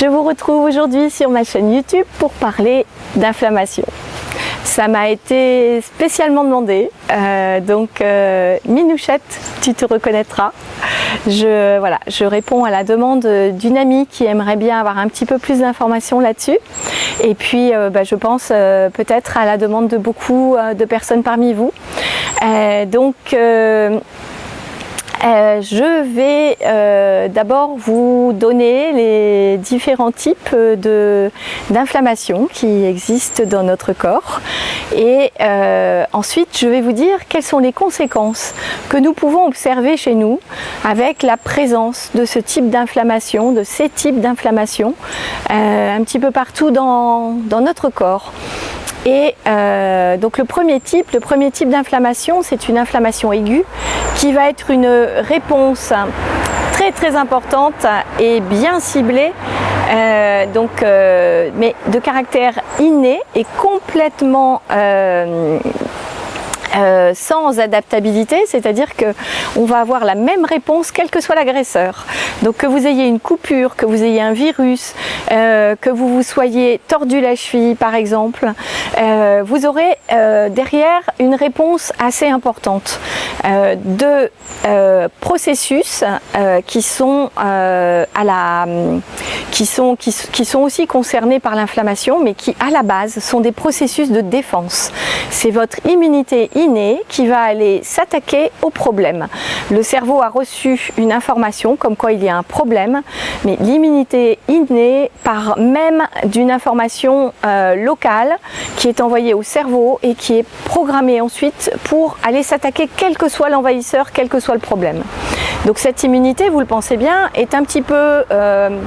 Je vous retrouve aujourd'hui sur ma chaîne YouTube pour parler d'inflammation. Ça m'a été spécialement demandé, Minouchette, tu te reconnaîtras. Je réponds à la demande d'une amie qui aimerait bien avoir un petit peu plus d'informations là-dessus. Et puis je pense peut-être à la demande de beaucoup de personnes parmi vous. Je vais d'abord vous donner les différents types d'inflammation qui existent dans notre corps et ensuite je vais vous dire quelles sont les conséquences que nous pouvons observer chez nous avec la présence de ce type d'inflammation, de ces types d'inflammation un petit peu partout dans notre corps. Et donc le premier type d'inflammation, c'est une inflammation aiguë qui va être une réponse très importante et bien ciblée, mais de caractère inné et complètement sans adaptabilité, c'est-à-dire qu'on va avoir la même réponse quel que soit l'agresseur. Donc que vous ayez une coupure, que vous ayez un virus, que vous soyez tordu la cheville par exemple, vous aurez derrière une réponse assez importante de processus qui sont aussi concernés par l'inflammation, mais qui à la base sont des processus de défense. C'est votre immunité innée qui va aller s'attaquer au problème. Le cerveau a reçu une information comme quoi il y a un problème, mais l'immunité innée part même d'une information locale qui est envoyée au cerveau et qui est programmée ensuite pour aller s'attaquer quel que soit l'envahisseur, quel que soit le problème. Donc cette immunité, vous le pensez bien, est un petit peu,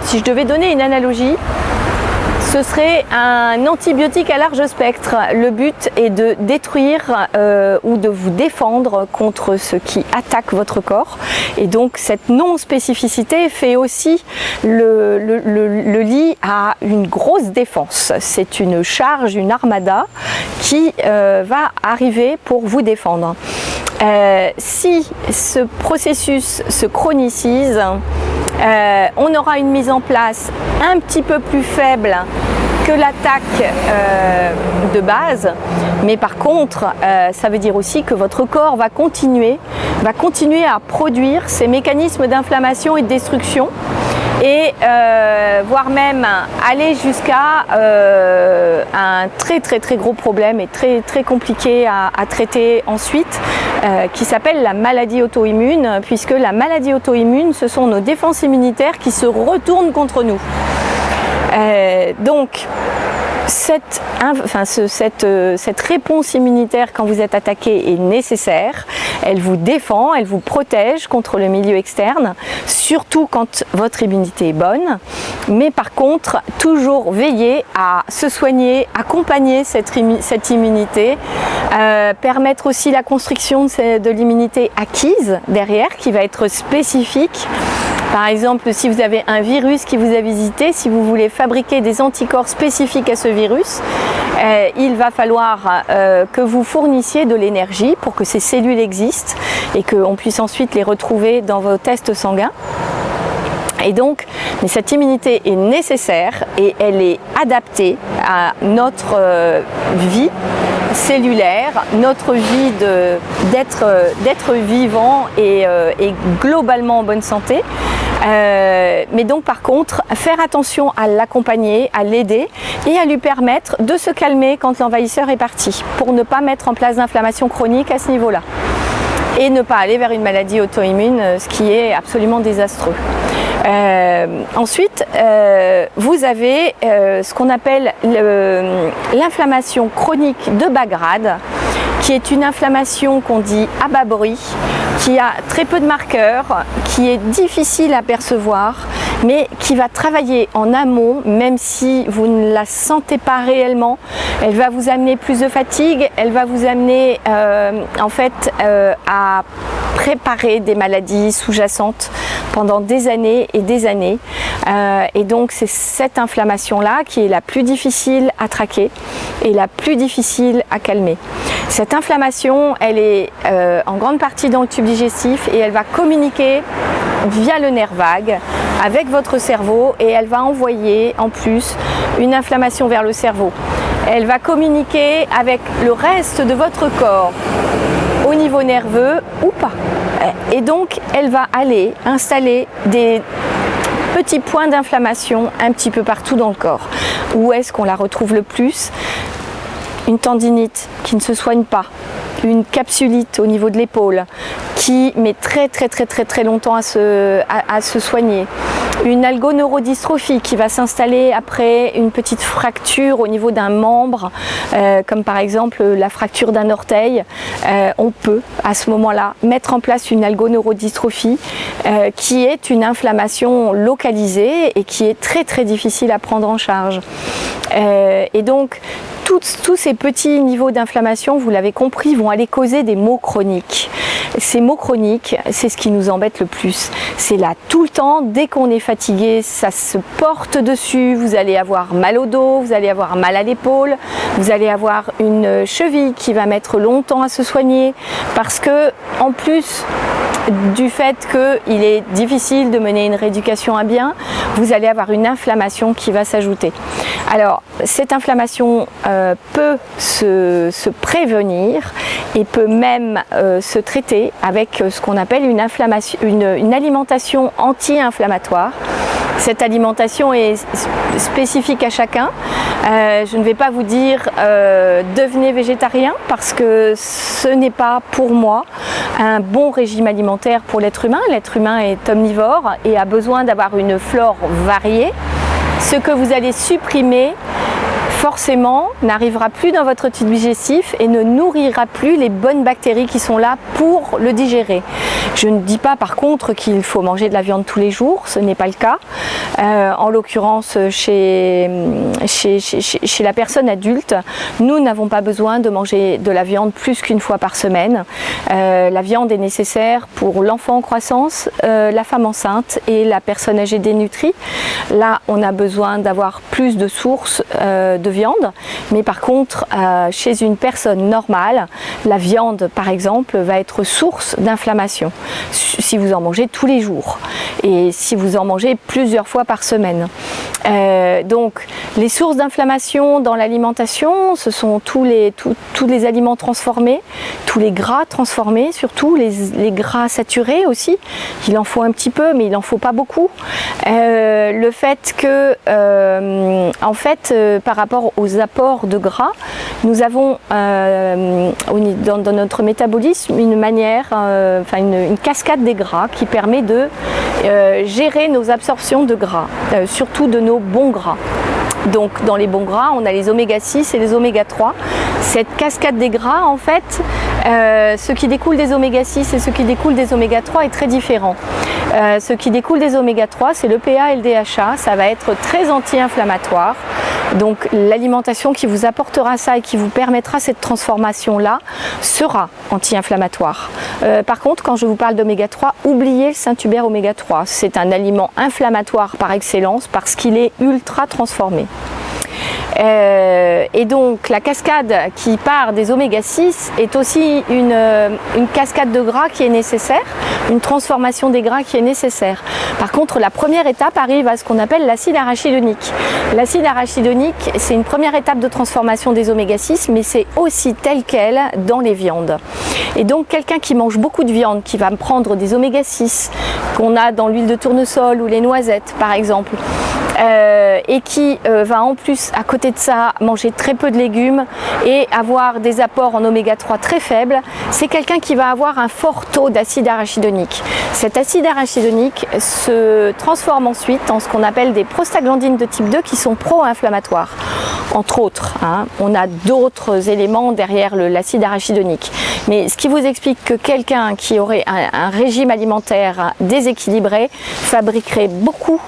si je devais donner une analogie, ce serait un antibiotique à large spectre. Le but est de détruire ou de vous défendre contre ce qui attaque votre corps. Et donc cette non-spécificité fait aussi le lit à une grosse défense. C'est une charge, une armada qui va arriver pour vous défendre. Si ce processus se chronicise, on aura une mise en place un petit peu plus faible que l'attaque de base, mais par contre ça veut dire aussi que votre corps va continuer à produire ces mécanismes d'inflammation et de destruction et voire même aller jusqu'à un très gros problème et très compliqué à traiter ensuite qui s'appelle la maladie auto-immune, puisque la maladie auto-immune, ce sont nos défenses immunitaires qui se retournent contre nous. Donc cette réponse immunitaire quand vous êtes attaqué est nécessaire. Elle vous défend, elle vous protège contre le milieu externe, surtout quand votre immunité est bonne. Mais par contre, toujours veiller à se soigner, accompagner cette immunité, permettre aussi la construction de l'immunité acquise derrière, qui va être spécifique. Par exemple, si vous avez un virus qui vous a visité, si vous voulez fabriquer des anticorps spécifiques à ce virus, il va falloir que vous fournissiez de l'énergie pour que ces cellules existent et qu'on puisse ensuite les retrouver dans vos tests sanguins. Et donc, mais cette immunité est nécessaire et elle est adaptée à notre vie cellulaire, notre vie d'être vivant et globalement en bonne santé. Mais donc par contre, faire attention à l'accompagner, à l'aider et à lui permettre de se calmer quand l'envahisseur est parti, pour ne pas mettre en place d'inflammation chronique à ce niveau-là et ne pas aller vers une maladie auto-immune, ce qui est absolument désastreux. Ensuite, vous avez ce qu'on appelle l'inflammation chronique de bas grade, qui est une inflammation qu'on dit à bas bruit, qui a très peu de marqueurs, qui est difficile à percevoir, mais qui va travailler en amont, même si vous ne la sentez pas réellement. Elle va vous amener plus de fatigue, elle va vous amener à préparer des maladies sous-jacentes pendant des années et des années. Et donc c'est cette inflammation-là qui est la plus difficile à traquer et la plus difficile à calmer. Cette inflammation, elle est en grande partie dans le tube digestif et elle va communiquer via le nerf vague avec votre cerveau et elle va envoyer en plus une inflammation vers le cerveau. Elle va communiquer avec le reste de votre corps au niveau nerveux ou pas. Et donc elle va aller installer des petits points d'inflammation un petit peu partout dans le corps. Où est-ce qu'on la retrouve le plus? Une tendinite qui ne se soigne pas, une capsulite au niveau de l'épaule qui met très longtemps à se soigner, une algoneurodystrophie qui va s'installer après une petite fracture au niveau d'un membre, comme par exemple la fracture d'un orteil. On peut à ce moment-là mettre en place une algoneurodystrophie qui est une inflammation localisée et qui est très difficile à prendre en charge. Et donc tous ces petits niveaux d'inflammation, vous l'avez compris, vont aller causer des maux chroniques. Ces maux chroniques, c'est ce qui nous embête le plus. C'est là tout le temps, dès qu'on est fatigué, ça se porte dessus. Vous allez avoir mal au dos, vous allez avoir mal à l'épaule, vous allez avoir une cheville qui va mettre longtemps à se soigner parce que, en plus du fait qu'il est difficile de mener une rééducation à bien, vous allez avoir une inflammation qui va s'ajouter. Alors, cette inflammation peut se prévenir et peut même se traiter avec ce qu'on appelle une alimentation anti-inflammatoire. Cette alimentation est spécifique à chacun. Je ne vais pas vous dire devenez végétarien parce que ce n'est pas pour moi un bon régime alimentaire pour l'être humain. L'être humain est omnivore et a besoin d'avoir une flore variée. Ce que vous allez supprimer forcément n'arrivera plus dans votre tube digestif et ne nourrira plus les bonnes bactéries qui sont là pour le digérer. Je ne dis pas par contre qu'il faut manger de la viande tous les jours, ce n'est pas le cas. En l'occurrence chez la personne adulte, nous n'avons pas besoin de manger de la viande plus qu'une fois par semaine. La viande est nécessaire pour l'enfant en croissance, la femme enceinte et la personne âgée dénutrie. Là, on a besoin d'avoir plus de sources de viande, mais par contre chez une personne normale, la viande par exemple va être source d'inflammation si vous en mangez tous les jours et si vous en mangez plusieurs fois par semaine. Donc les sources d'inflammation dans l'alimentation, ce sont tous les aliments transformés, tous les gras transformés, surtout les gras saturés aussi. Il en faut un petit peu, mais il n'en faut pas beaucoup. Le fait que par rapport aux apports de gras, nous avons dans notre métabolisme une manière, une cascade des gras qui permet de gérer nos absorptions de gras, surtout de nos bons gras. Donc dans les bons gras, on a les oméga 6 et les oméga 3. Cette cascade des gras, en fait, ce qui découle des oméga 6 et ce qui découle des oméga 3 est très différent. Ce qui découle des oméga 3, c'est l'EPA et le DHA. Ça va être très anti-inflammatoire. Donc l'alimentation qui vous apportera ça et qui vous permettra cette transformation-là sera anti-inflammatoire. Par contre, quand je vous parle d'oméga 3, oubliez le Saint-Hubert oméga 3. C'est un aliment inflammatoire par excellence parce qu'il est ultra transformé. Et donc la cascade qui part des oméga 6 est aussi une cascade de gras qui est nécessaire, une transformation des gras qui est nécessaire. Par contre, la première étape arrive à ce qu'on appelle l'acide arachidonique. L'acide arachidonique, c'est une première étape de transformation des oméga 6, mais c'est aussi tel quel dans les viandes. Et donc quelqu'un qui mange beaucoup de viande, qui va me prendre des oméga 6 qu'on a dans l'huile de tournesol ou les noisettes par exemple, et qui va en plus à côté de ça manger très peu de légumes et avoir des apports en oméga 3 très faibles, c'est quelqu'un qui va avoir un fort taux d'acide arachidonique. Cet acide arachidonique se transforme ensuite en ce qu'on appelle des prostaglandines de type 2 qui sont pro-inflammatoires, entre autres. On a d'autres éléments derrière l'acide arachidonique. Mais ce qui vous explique que quelqu'un qui aurait un régime alimentaire déséquilibré fabriquerait beaucoup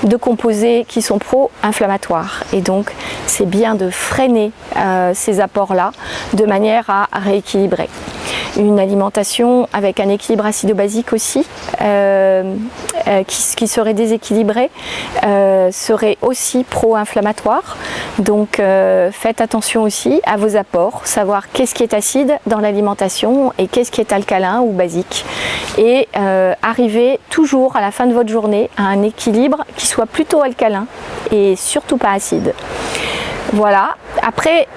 de composés qui sont pro-inflammatoires. Et donc, c'est bien de freiner ces apports-là de manière à rééquilibrer. Une alimentation avec un équilibre acido-basique aussi, qui serait déséquilibré, serait aussi pro-inflammatoire. Donc faites attention aussi à vos apports, savoir qu'est-ce qui est acide dans l'alimentation et qu'est-ce qui est alcalin ou basique. Et arriver toujours à la fin de votre journée à un équilibre qui soit plutôt alcalin et surtout pas acide. Voilà. Après,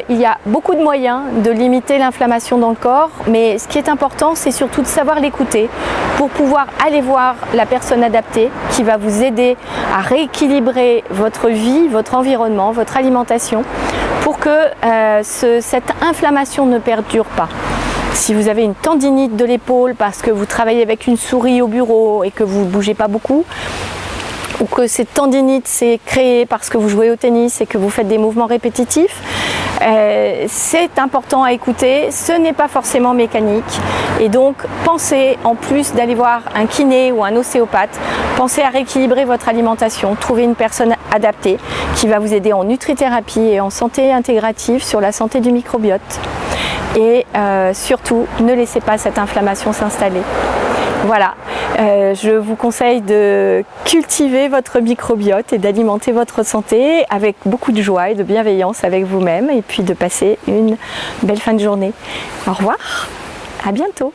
il y a beaucoup de moyens de limiter l'inflammation dans le corps, mais ce qui est important, c'est surtout de savoir l'écouter pour pouvoir aller voir la personne adaptée qui va vous aider à rééquilibrer votre vie, votre environnement, votre alimentation pour que cette inflammation ne perdure pas. Si vous avez une tendinite de l'épaule parce que vous travaillez avec une souris au bureau et que vous ne bougez pas beaucoup, ou que cette tendinite s'est créée parce que vous jouez au tennis et que vous faites des mouvements répétitifs, c'est important à écouter, ce n'est pas forcément mécanique et donc pensez, en plus d'aller voir un kiné ou un ostéopathe, pensez à rééquilibrer votre alimentation, trouver une personne adaptée qui va vous aider en nutrithérapie et en santé intégrative sur la santé du microbiote et surtout ne laissez pas cette inflammation s'installer. Voilà, je vous conseille de cultiver votre microbiote et d'alimenter votre santé avec beaucoup de joie et de bienveillance avec vous-même et puis de passer une belle fin de journée. Au revoir, à bientôt.